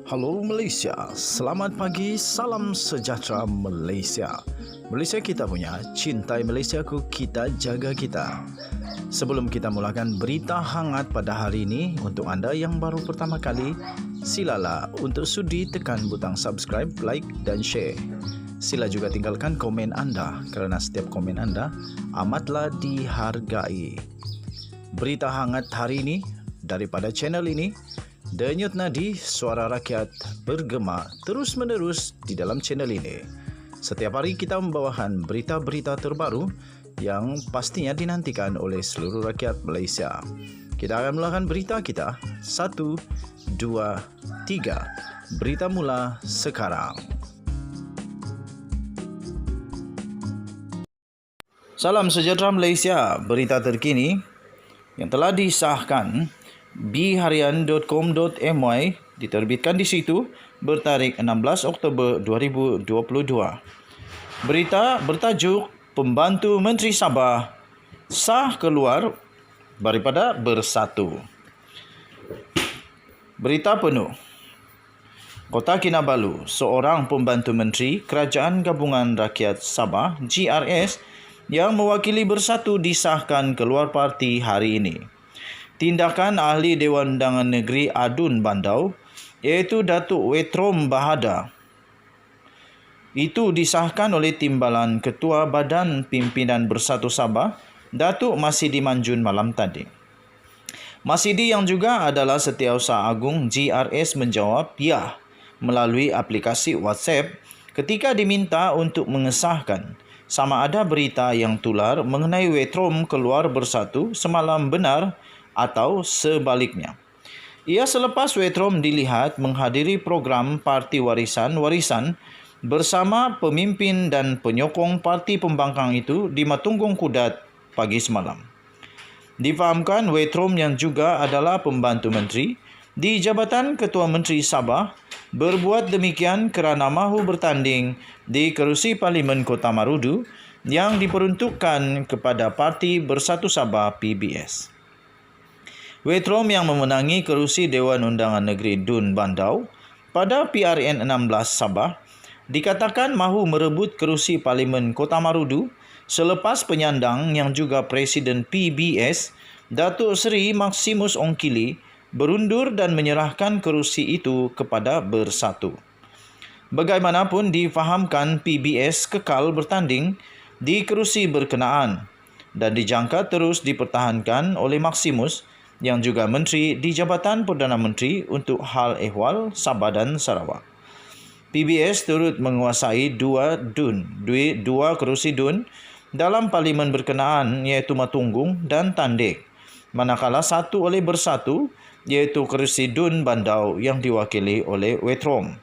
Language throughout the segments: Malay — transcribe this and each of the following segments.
Halo Malaysia, selamat pagi, salam sejahtera Malaysia. Malaysia kita punya, cintai Malaysiaku, kita jaga kita. Sebelum kita mulakan berita hangat pada hari ini, untuk anda yang baru pertama kali, silalah untuk sudi tekan butang subscribe, like dan share. Sila juga tinggalkan komen anda kerana setiap komen anda amatlah dihargai. Berita hangat hari ini daripada channel ini, Denyut nadi suara rakyat bergema terus-menerus di dalam channel ini. Setiap hari kita membawakan berita-berita terbaru yang pastinya dinantikan oleh seluruh rakyat Malaysia. Kita akan mulakan berita kita. 1, 2, 3. Berita mula sekarang. Salam sejahtera Malaysia. Berita terkini yang telah disahkan bharian.com.my diterbitkan di situ bertarikh 16 Oktober 2022. Berita bertajuk Pembantu Menteri Sabah sah keluar daripada Bersatu. Berita penuh. Kota Kinabalu, seorang pembantu menteri Kerajaan Gabungan Rakyat Sabah GRS yang mewakili Bersatu disahkan keluar parti hari ini. Tindakan Ahli Dewan Undangan Negeri Adun Bandau, iaitu Datuk Wetrom Bahada, itu disahkan oleh Timbalan Ketua Badan Pimpinan Bersatu Sabah, Datuk Masidi Manjun malam tadi. Masidi yang juga adalah Setiausaha Agung GRS menjawab ya melalui aplikasi WhatsApp ketika diminta untuk mengesahkan sama ada berita yang tular mengenai Wetrom keluar Bersatu semalam benar atau sebaliknya. Ia selepas Wetrom dilihat menghadiri program Parti Warisan bersama pemimpin dan penyokong parti pembangkang itu di Matunggung Kudat pagi semalam. Difahamkan Wetrom yang juga adalah pembantu menteri di Jabatan Ketua Menteri Sabah berbuat demikian kerana mahu bertanding di kerusi Parlimen Kota Marudu yang diperuntukkan kepada Parti Bersatu Sabah PBS. Wetrom yang memenangi kerusi Dewan Undangan Negeri Dun Bandau pada PRN 16 Sabah dikatakan mahu merebut kerusi Parlimen Kota Marudu selepas penyandang yang juga Presiden PBS Datuk Seri Maximus Ongkili berundur dan menyerahkan kerusi itu kepada Bersatu. Bagaimanapun difahamkan PBS kekal bertanding di kerusi berkenaan dan dijangka terus dipertahankan oleh Maximus yang juga Menteri di Jabatan Perdana Menteri untuk Hal Ehwal Sabah dan Sarawak. PBS turut menguasai dua kerusi DUN dalam parlimen berkenaan iaitu Matunggung dan Tandek, manakala satu oleh Bersatu iaitu kerusi DUN Bandau yang diwakili oleh Wetrom.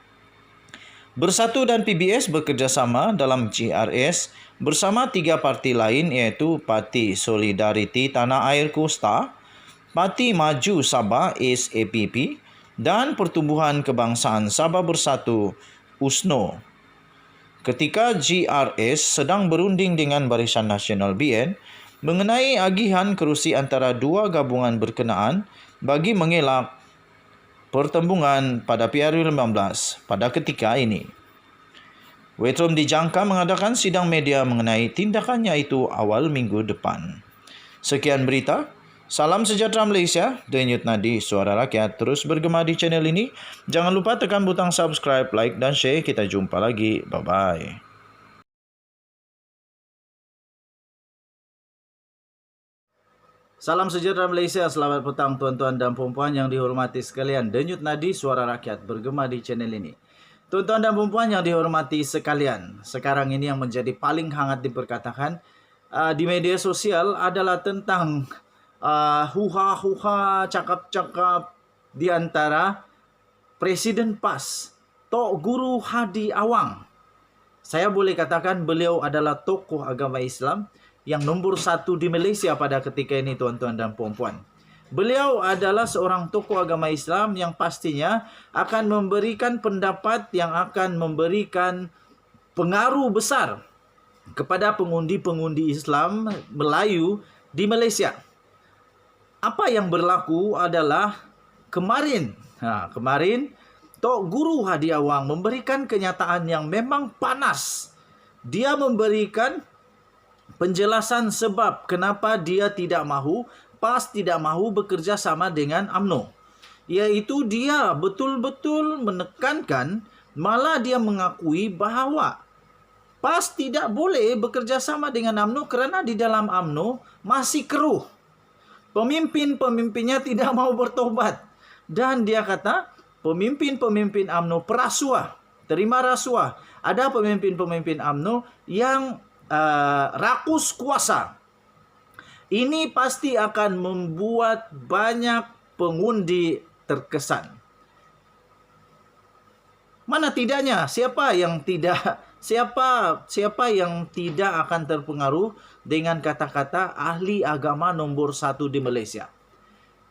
Bersatu dan PBS bekerjasama dalam GRS bersama tiga parti lain iaitu Parti Solidariti Tanah Air Kosta, Parti Maju Sabah SAPP dan Pertubuhan Kebangsaan Sabah Bersatu USNO. Ketika GRS sedang berunding dengan Barisan Nasional BN mengenai agihan kerusi antara dua gabungan berkenaan bagi mengelak pertembungan pada PRU15 pada ketika ini. Wetrom dijangka mengadakan sidang media mengenai tindakannya itu awal minggu depan. Sekian berita. Salam sejahtera Malaysia, Denyut nadi suara rakyat terus bergema di channel ini. Jangan lupa tekan butang subscribe, like dan share. Kita jumpa lagi. Bye-bye. Salam sejahtera Malaysia, selamat petang tuan-tuan dan puan-puan yang dihormati sekalian. Denyut nadi suara rakyat bergema di channel ini. Tuan-tuan dan puan-puan yang dihormati sekalian, sekarang ini yang menjadi paling hangat diperkatakan di media sosial adalah tentang huha-huha cakap-cakap di antara Presiden PAS, Tok Guru Hadi Awang. Saya boleh katakan beliau adalah tokoh agama Islam yang nombor 1 di Malaysia pada ketika ini, tuan-tuan dan puan-puan. Beliau adalah seorang tokoh agama Islam yang pastinya akan memberikan pendapat yang akan memberikan pengaruh besar kepada pengundi-pengundi Islam Melayu di Malaysia. Apa yang berlaku adalah kemarin Tok Guru Hadi Awang memberikan kenyataan yang memang panas. Dia memberikan penjelasan sebab kenapa dia tidak mahu, PAS tidak mahu bekerja sama dengan UMNO. Iaitu dia betul-betul menekankan, malah dia mengakui bahawa PAS tidak boleh bekerja sama dengan UMNO kerana di dalam UMNO masih keruh. Pemimpin-pemimpinnya tidak mau bertobat. Dan dia kata, pemimpin-pemimpin UMNO perasuah, terima rasuah. Ada pemimpin-pemimpin UMNO yang rakus kuasa. Ini pasti akan membuat banyak pengundi terkesan. Mana tidaknya? Siapa yang tidak akan terpengaruh dengan kata-kata ahli agama nombor 1 di Malaysia?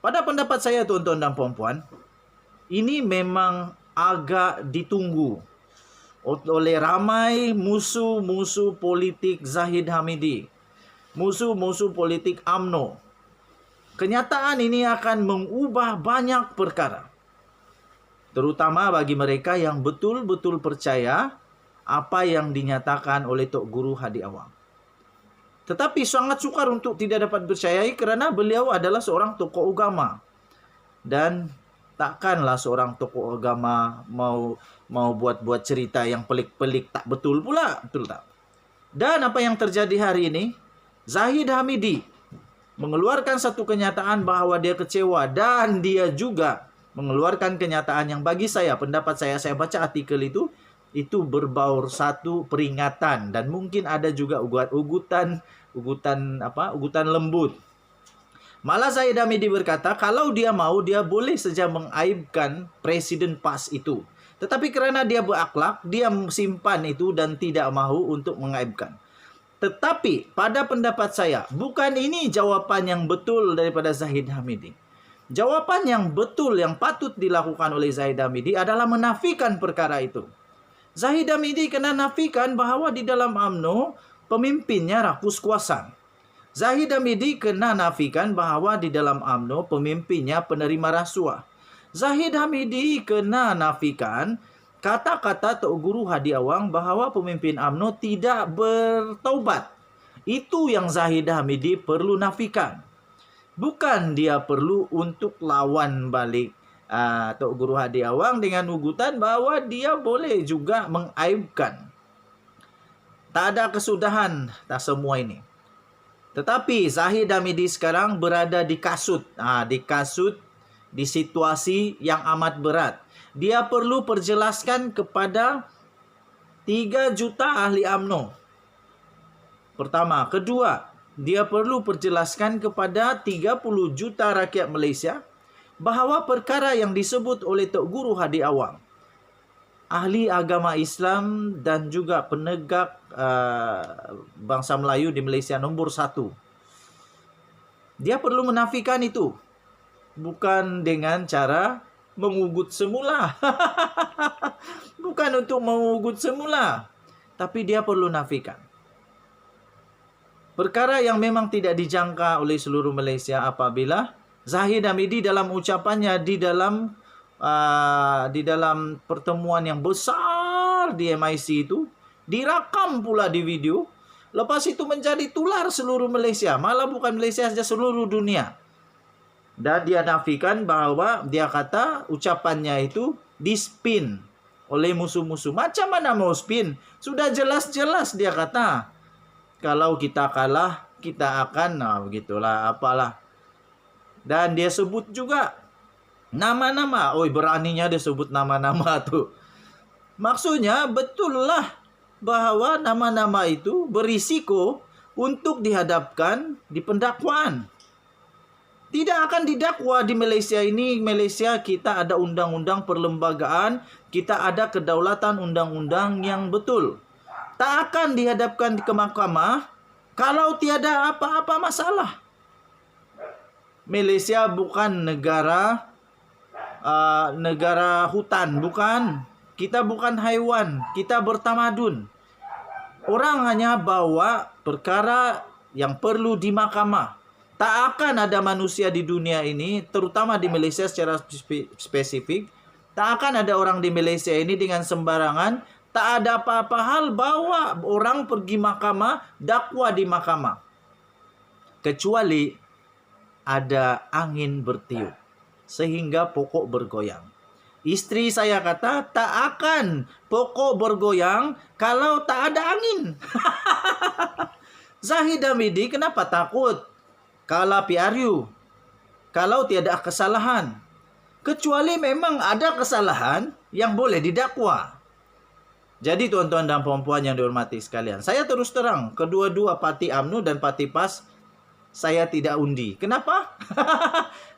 Pada pendapat saya, tuan-tuan dan puan-puan, ini memang agak ditunggu oleh ramai musuh-musuh politik Zahid Hamidi, musuh-musuh politik UMNO. Kenyataan ini akan mengubah banyak perkara, terutama bagi mereka yang betul-betul percaya apa yang dinyatakan oleh Tok Guru Hadi Awang. Tetapi sangat sukar untuk tidak dapat percayai kerana beliau adalah seorang tokoh agama. Dan takkanlah seorang tokoh agama mau buat cerita yang pelik-pelik, tak betul pula, betul tak? Dan apa yang terjadi hari ini, Zahid Hamidi mengeluarkan satu kenyataan bahawa dia kecewa, dan dia juga mengeluarkan kenyataan yang bagi saya, pendapat saya baca artikel itu berbaur satu peringatan, dan mungkin ada juga ugutan lembut. Malah Zahid Hamidi berkata, kalau dia mau, dia boleh saja mengaibkan Presiden PAS itu. Tetapi kerana dia berakhlak, dia simpan itu dan tidak mahu untuk mengaibkan. Tetapi pada pendapat saya, bukan ini jawapan yang betul daripada Zahid Hamidi. Jawapan yang betul yang patut dilakukan oleh Zahid Hamidi adalah menafikan perkara itu. Zahid Hamidi kena nafikan bahawa di dalam UMNO pemimpinnya rakus kuasa. Zahid Hamidi kena nafikan bahawa di dalam UMNO pemimpinnya penerima rasuah. Zahid Hamidi kena nafikan kata-kata Tok Guru Hadi Awang bahawa pemimpin UMNO tidak bertaubat. Itu yang Zahid Hamidi perlu nafikan. Bukan dia perlu untuk lawan balik Tok Guru Hadi Awang dengan ugutan bahawa dia boleh juga mengaibkan. Tak ada kesudahan tak semua ini. Tetapi Zahid Hamidi sekarang berada di kasut. Di situasi yang amat berat. Dia perlu perjelaskan kepada 3 juta ahli UMNO. Pertama. Kedua, dia perlu perjelaskan kepada 30 juta rakyat Malaysia bahawa perkara yang disebut oleh Tok Guru Hadi Awang, ahli agama Islam dan juga penegak bangsa Melayu di Malaysia nombor 1. Dia perlu menafikan itu. Bukan dengan cara mengugut semula. Bukan untuk mengugut semula. Tapi dia perlu nafikan. Perkara yang memang tidak dijangka oleh seluruh Malaysia apabila Zahid Hamidi dalam ucapannya di dalam pertemuan yang besar di MIC itu direkam pula di video. Lepas itu menjadi tular seluruh Malaysia. Malah bukan Malaysia saja, seluruh dunia. Dan dia nafikan bahawa dia kata ucapannya itu dispin oleh musuh-musuh. Macam mana mau spin? Sudah jelas-jelas dia kata, kalau kita kalah, kita akan, begitulah, apalah. Dan dia sebut juga nama-nama. Beraninya dia sebut nama-nama tu. Maksudnya betullah bahawa nama-nama itu berisiko untuk dihadapkan di pendakwaan. Tidak akan didakwa di Malaysia ini. Malaysia kita ada undang-undang perlembagaan, kita ada kedaulatan undang-undang yang betul. Tak akan dihadapkan ke mahkamah kalau tiada apa-apa masalah. Malaysia bukan negara hutan, bukan. Kita bukan haiwan, kita bertamadun. Orang hanya bawa perkara yang perlu di mahkamah. Tak akan ada manusia di dunia ini, terutama di Malaysia secara spesifik, Tak akan ada orang di Malaysia ini dengan sembarangan, tak ada apa-apa hal bawa orang pergi mahkamah, dakwa di mahkamah. Kecuali ada angin bertiup, sehingga pokok bergoyang. Istri saya kata, tak akan pokok bergoyang kalau tak ada angin. Zahid Hamidi kenapa takut? Kalau PRU, kalau tiada kesalahan. Kecuali memang ada kesalahan yang boleh didakwa. Jadi tuan-tuan dan puan-puan yang dihormati sekalian, saya terus terang, kedua-dua parti UMNO dan parti PAS, saya tidak undi. Kenapa?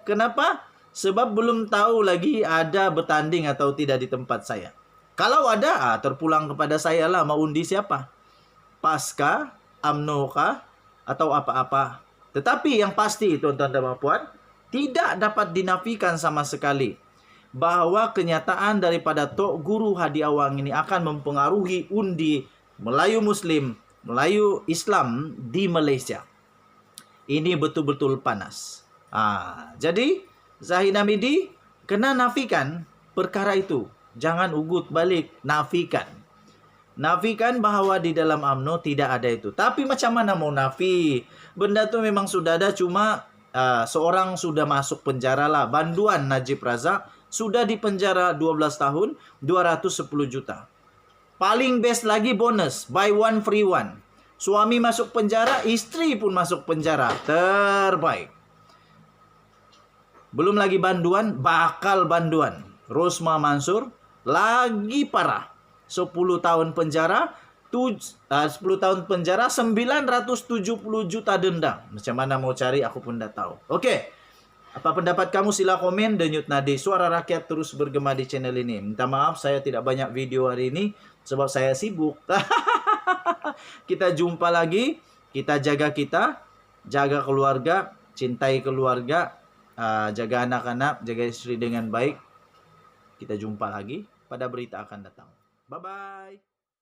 Kenapa? Sebab belum tahu lagi ada bertanding atau tidak di tempat saya. Kalau ada, terpulang kepada saya lah, mau undi siapa? PAS kah? UMNO kah? Atau apa-apa. Tetapi yang pasti tuan-tuan dan puan, tidak dapat dinafikan sama sekali bahawa kenyataan daripada Tok Guru Hadi Awang ini akan mempengaruhi undi Melayu Muslim, Melayu Islam di Malaysia. Ini betul-betul panas. Jadi Zahid Hamidi kena nafikan perkara itu. Jangan ugut balik, nafikan. Nafikan bahawa di dalam UMNO tidak ada itu. Tapi macam mana mau nafi? Benda tu memang sudah ada, cuma seorang sudah masuk penjara lah. Banduan Najib Razak sudah dipenjara 12 tahun, 210 juta. Paling best lagi bonus, buy one free one. Suami masuk penjara, istri pun masuk penjara. Terbaik. Belum lagi banduan, bakal banduan. Rosma Mansur, lagi parah. 10 tahun penjara, 10 tahun penjara, 970 juta denda. Macam mana mau cari, aku pun dah tahu. Okey. Apa pendapat kamu? Sila komen. Denyut Nadi, suara rakyat terus bergema di channel ini. Minta maaf saya tidak banyak video hari ini sebab saya sibuk. Kita jumpa lagi. Kita, jaga keluarga, cintai keluarga, jaga anak-anak, jaga istri dengan baik. Kita jumpa lagi pada berita akan datang. Bye-bye.